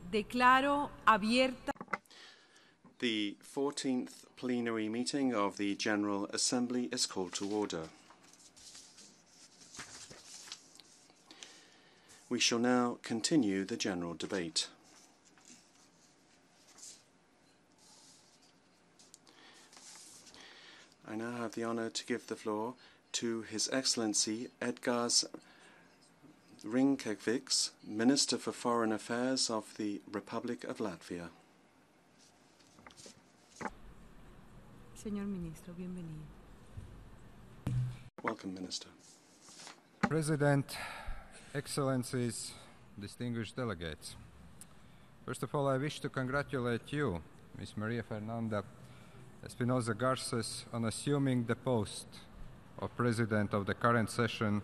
Declaro abierta. The 14th plenary meeting of the General Assembly is called to order. We shall now continue the general debate. I now have the honor to give the floor to His Excellency Edgars Rinkēvičs, Minister for Foreign Affairs of the Republic of Latvia. Señor Ministro, bienvenido. Welcome, Minister. President, Excellencies, distinguished delegates. First of all, I wish to congratulate you, Ms. Maria Fernanda Espinosa Garces, on assuming the post of President of the current session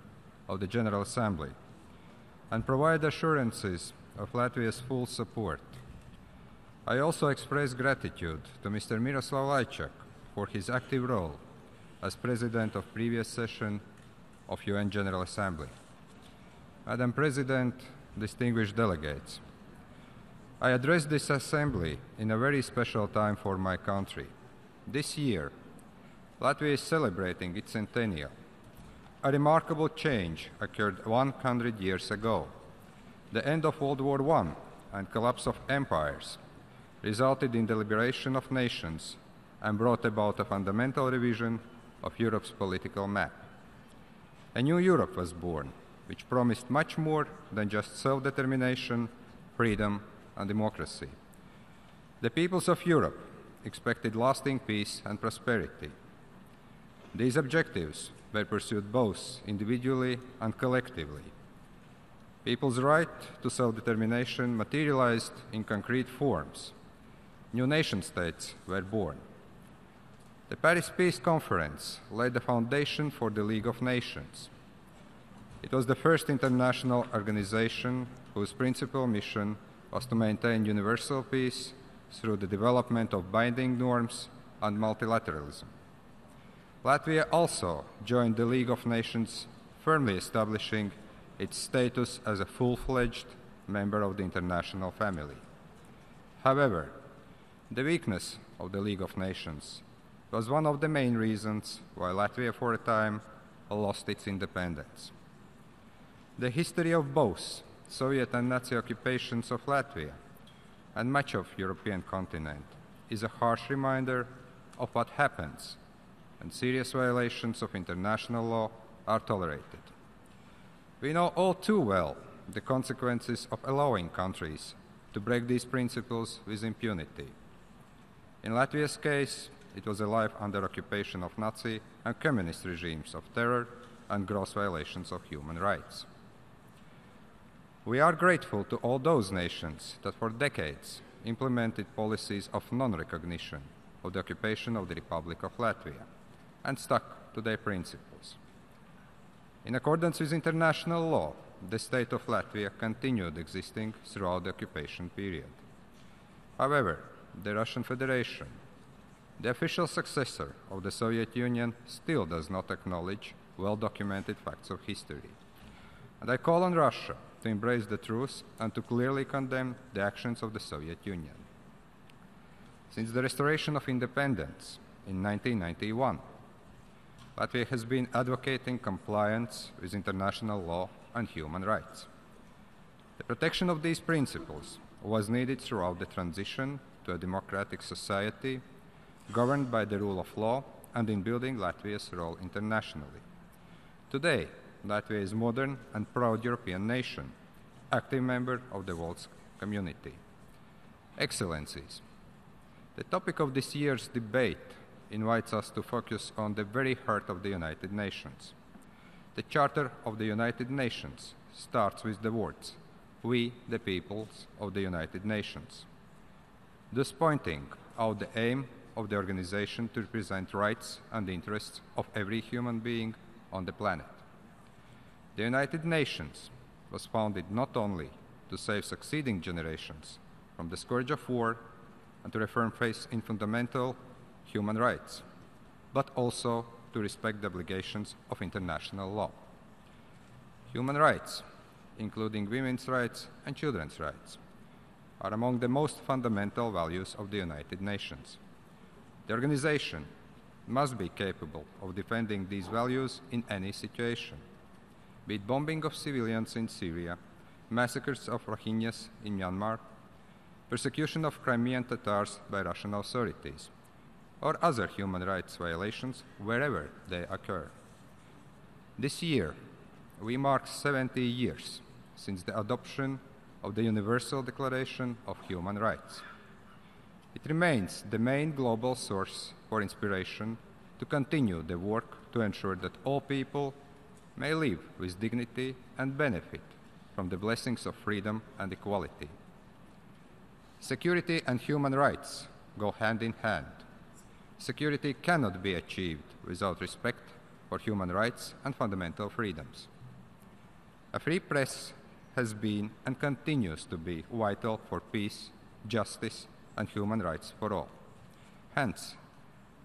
of the General Assembly, and provide assurances of Latvia's full support. I also express gratitude to Mr. Miroslav Lajčák for his active role as President of previous session of UN General Assembly. Madam President, distinguished delegates, I address this Assembly in a very special time for my country. This year, Latvia is celebrating its centennial. A remarkable change occurred 100 years ago. The end of World War I and collapse of empires resulted in the liberation of nations and brought about a fundamental revision of Europe's political map. A new Europe was born, which promised much more than just self-determination, freedom, and democracy. The peoples of Europe expected lasting peace and prosperity. These objectives were pursued both individually and collectively. People's right to self-determination materialized in concrete forms. New nation-states were born. The Paris Peace Conference laid the foundation for the League of Nations. It was the first international organization whose principal mission was to maintain universal peace through the development of binding norms and multilateralism. Latvia also joined the League of Nations, firmly establishing its status as a full-fledged member of the international family. However, the weakness of the League of Nations was one of the main reasons why Latvia for a time lost its independence. The history of both Soviet and Nazi occupations of Latvia and much of the European continent is a harsh reminder of what happens when serious violations of international law are tolerated. We know all too well the consequences of allowing countries to break these principles with impunity. In Latvia's case, it was a life under occupation of Nazi and communist regimes of terror and gross violations of human rights. We are grateful to all those nations that for decades implemented policies of non-recognition of the occupation of the Republic of Latvia and stuck to their principles. In accordance with international law, the state of Latvia continued existing throughout the occupation period. However, the Russian Federation, the official successor of the Soviet Union, still does not acknowledge well-documented facts of history. And I call on Russia to embrace the truth and to clearly condemn the actions of the Soviet Union. Since the restoration of independence in 1991, Latvia has been advocating compliance with international law and human rights. The protection of these principles was needed throughout the transition to a democratic society governed by the rule of law and in building Latvia's role internationally. Today, Latvia is a modern and proud European nation, active member of the world's community. Excellencies, the topic of this year's debate invites us to focus on the very heart of the United Nations. The Charter of the United Nations starts with the words, "We, the peoples of the United Nations," thus pointing out the aim of the organization to represent rights and interests of every human being on the planet. The United Nations was founded not only to save succeeding generations from the scourge of war and to reform faith in fundamental human rights, but also to respect the obligations of international law. Human rights, including women's rights and children's rights, are among the most fundamental values of the United Nations. The organization must be capable of defending these values in any situation, be it bombing of civilians in Syria, massacres of Rohingyas in Myanmar, persecution of Crimean Tatars by Russian authorities, or other human rights violations wherever they occur. This year, we mark 70 years since the adoption of the Universal Declaration of Human Rights. It remains the main global source for inspiration to continue the work to ensure that all people may live with dignity and benefit from the blessings of freedom and equality. Security and human rights go hand in hand. Security cannot be achieved without respect for human rights and fundamental freedoms. A free press has been and continues to be vital for peace, justice, and human rights for all. Hence,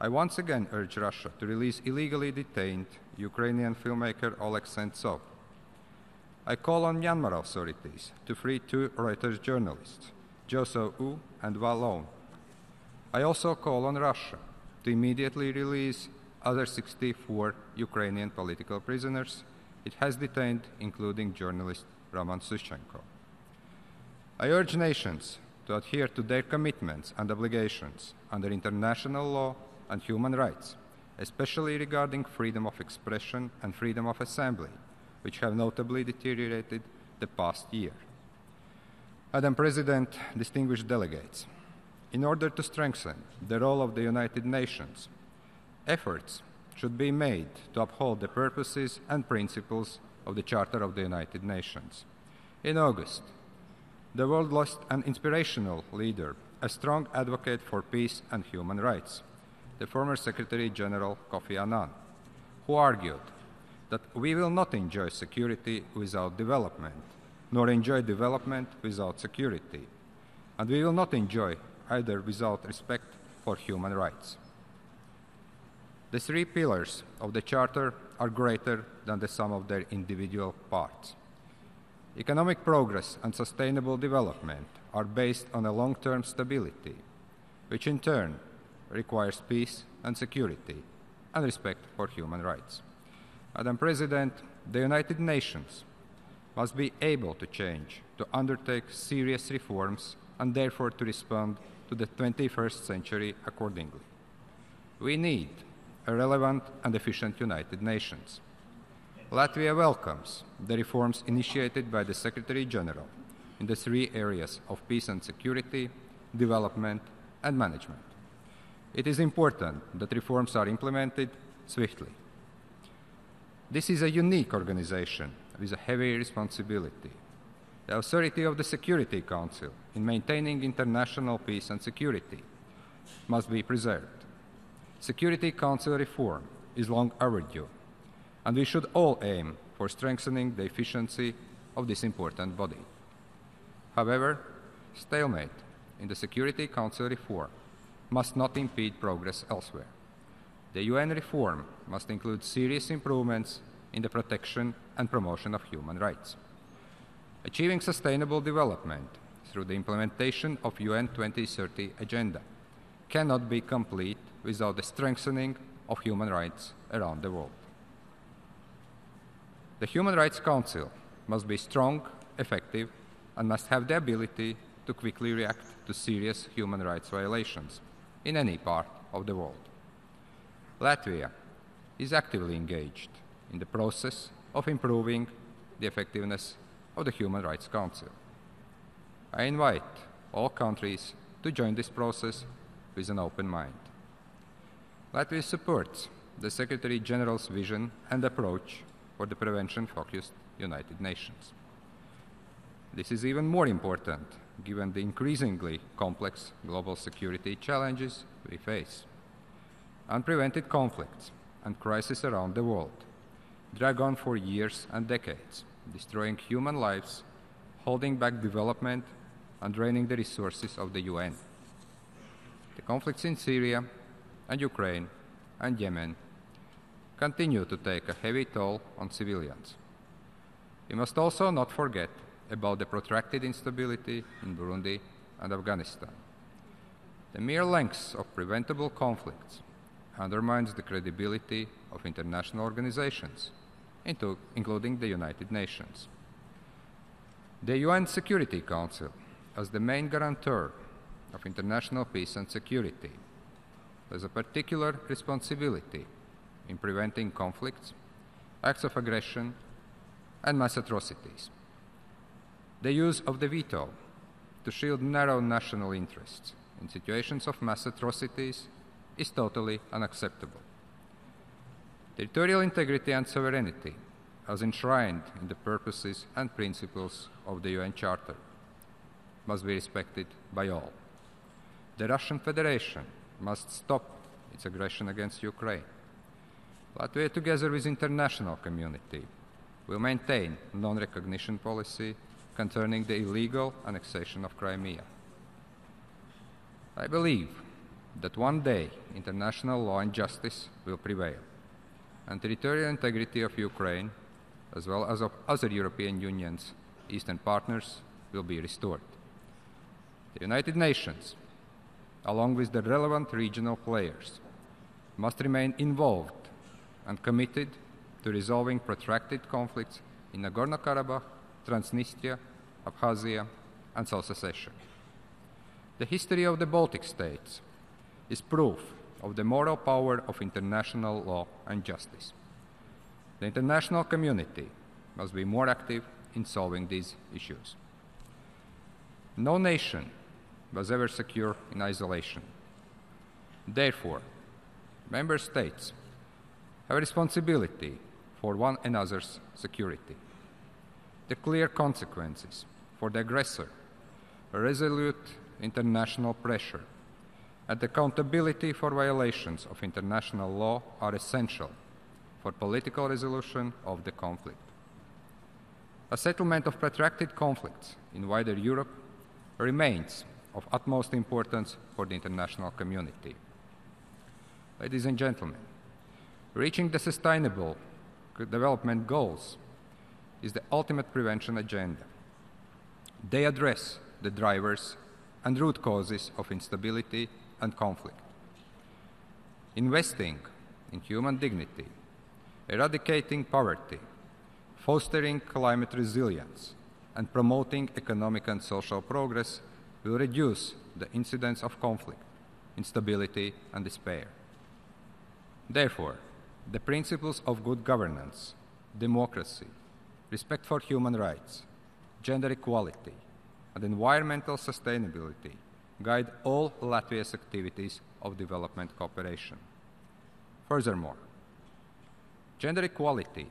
I once again urge Russia to release illegally detained Ukrainian filmmaker Oleg Sentsov. I call on Myanmar authorities to free 2 Reuters journalists, Jo So-woo and Wallon. I also call on Russia to immediately release other 64 Ukrainian political prisoners it has detained, including journalist Roman Sushchenko. I urge nations to adhere to their commitments and obligations under international law and human rights, especially regarding freedom of expression and freedom of assembly, which have notably deteriorated the past year. Madam President, distinguished delegates, in order to strengthen the role of the United Nations, efforts should be made to uphold the purposes and principles of the Charter of the United Nations. In August, the world lost an inspirational leader, a strong advocate for peace and human rights, the former Secretary General Kofi Annan, who argued that we will not enjoy security without development, nor enjoy development without security, and we will not enjoy either without respect for human rights. The 3 pillars of the Charter are greater than the sum of their individual parts. Economic progress and sustainable development are based on a long-term stability, which in turn requires peace and security and respect for human rights. Madam President, the United Nations must be able to change, to undertake serious reforms, and therefore to respond to the 21st century accordingly. We need a relevant and efficient United Nations. Latvia welcomes the reforms initiated by the Secretary General in the 3 areas of peace and security, development, and management. It is important that reforms are implemented swiftly. This is a unique organization with a heavy responsibility. The authority of the Security Council in maintaining international peace and security must be preserved. Security Council reform is long overdue, and we should all aim for strengthening the efficiency of this important body. However, stalemate in the Security Council reform must not impede progress elsewhere. The UN reform must include serious improvements in the protection and promotion of human rights. Achieving sustainable development through the implementation of UN 2030 agenda cannot be complete without the strengthening of human rights around the world. The Human Rights Council must be strong, effective, and must have the ability to quickly react to serious human rights violations in any part of the world. Latvia is actively engaged in the process of improving the effectiveness of the Human Rights Council. I invite all countries to join this process with an open mind. Latvia supports the Secretary General's vision and approach for the prevention-focused United Nations. This is even more important given the increasingly complex global security challenges we face. Unprevented conflicts and crises around the world drag on for years and decades, destroying human lives, holding back development, and draining the resources of the UN. The conflicts in Syria and Ukraine and Yemen continue to take a heavy toll on civilians. We must also not forget about the protracted instability in Burundi and Afghanistan. The mere length of preventable conflicts undermines the credibility of international organizations, including the United Nations. The UN Security Council, as the main guarantor of international peace and security, has a particular responsibility in preventing conflicts, acts of aggression, and mass atrocities. The use of the veto to shield narrow national interests in situations of mass atrocities is totally unacceptable. Territorial integrity and sovereignty, as enshrined in the purposes and principles of the UN Charter, must be respected by all. The Russian Federation must stop its aggression against Ukraine. Latvia, together with the international community, will maintain non-recognition policy concerning the illegal annexation of Crimea. I believe that one day international law and justice will prevail, and territorial integrity of Ukraine, as well as of other European Union's Eastern partners, will be restored. The United Nations, along with the relevant regional players, must remain involved and committed to resolving protracted conflicts in Nagorno-Karabakh, Transnistria, Abkhazia, and South Ossetia. The history of the Baltic states is proof of the moral power of international law and justice. The international community must be more active in solving these issues. No nation was ever secure in isolation. Therefore, member states have a responsibility for one another's security. The clear consequences for the aggressor, resolute international pressure, and accountability for violations of international law are essential for political resolution of the conflict. A settlement of protracted conflicts in wider Europe remains of utmost importance for the international community. Ladies and gentlemen, reaching the sustainable development goals is the ultimate prevention agenda. They address the drivers and root causes of instability and conflict. Investing in human dignity, eradicating poverty, fostering climate resilience, and promoting economic and social progress will reduce the incidence of conflict, instability, and despair. Therefore, the principles of good governance, democracy, respect for human rights, gender equality, and environmental sustainability guide all Latvia's activities of development cooperation. Furthermore, gender equality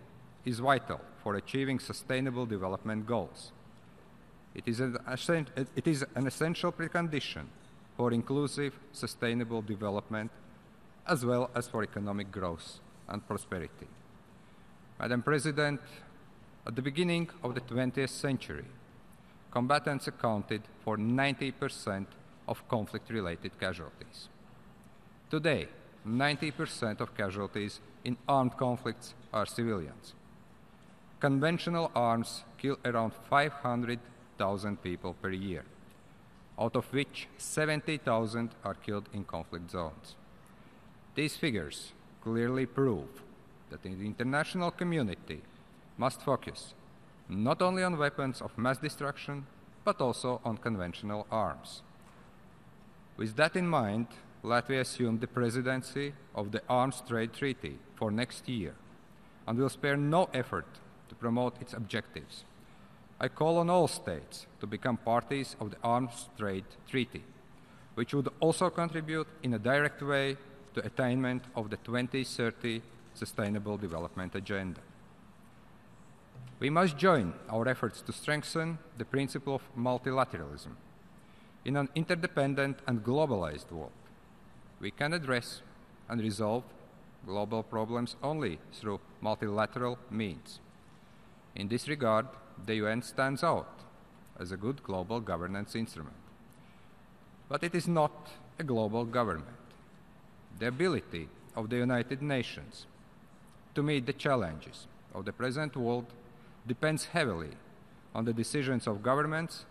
is vital for achieving sustainable development goals. It is an essential precondition for inclusive, sustainable development, as well as for economic growth and prosperity. Madam President, at the beginning of the 20th century, combatants accounted for 90% of conflict-related casualties. Today, 90% of casualties in armed conflicts are civilians. Conventional arms kill around 500,000 people per year, out of which 70,000 are killed in conflict zones. These figures clearly prove that the international community must focus not only on weapons of mass destruction, but also on conventional arms. With that in mind, Latvia assumed the presidency of the Arms Trade Treaty for next year and will spare no effort to promote its objectives. I call on all states to become parties of the Arms Trade Treaty, which would also contribute in a direct way to attainment of the 2030 Sustainable Development Agenda. We must join our efforts to strengthen the principle of multilateralism. In an interdependent and globalized world, we can address and resolve global problems only through multilateral means. In this regard, the UN stands out as a good global governance instrument. But it is not a global government. The ability of the United Nations to meet the challenges of the present world depends heavily on the decisions of governments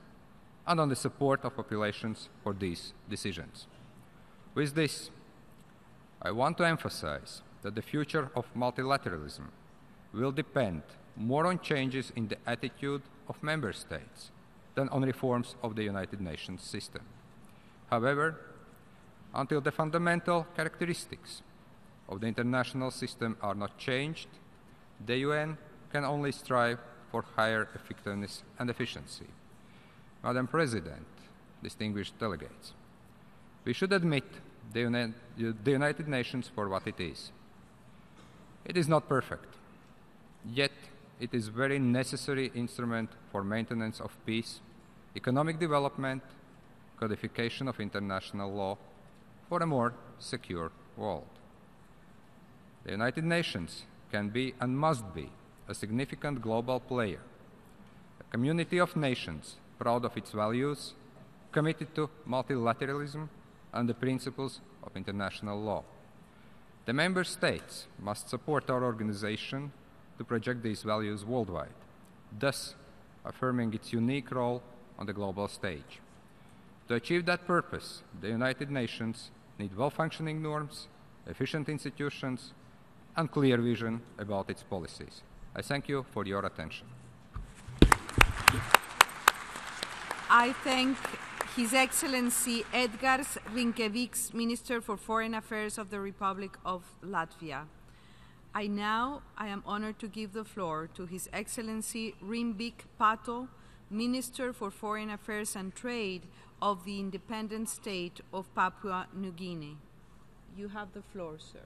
and on the support of populations for these decisions. With this, I want to emphasize that the future of multilateralism will depend more on changes in the attitude of member states than on reforms of the United Nations system. However, until the fundamental characteristics of the international system are not changed, the UN can only strive for higher effectiveness and efficiency. Madam President, distinguished delegates, we should admit the United Nations for what it is. It is not perfect, yet it is a very necessary instrument for maintenance of peace, economic development, codification of international law, for a more secure world. The United Nations can be and must be a significant global player, a community of nations proud of its values, committed to multilateralism and the principles of international law. The member states must support our organization to project these values worldwide, thus affirming its unique role on the global stage. To achieve that purpose, the United Nations need well-functioning norms, efficient institutions, and clear vision about its policies. I thank you for your attention. I thank His Excellency Edgars Rinkēvičs, Minister for Foreign Affairs of the Republic of Latvia. I am honored to give the floor to His Excellency Rinkēvičs, Minister for Foreign Affairs and Trade of the independent state of Papua New Guinea. You have the floor, sir.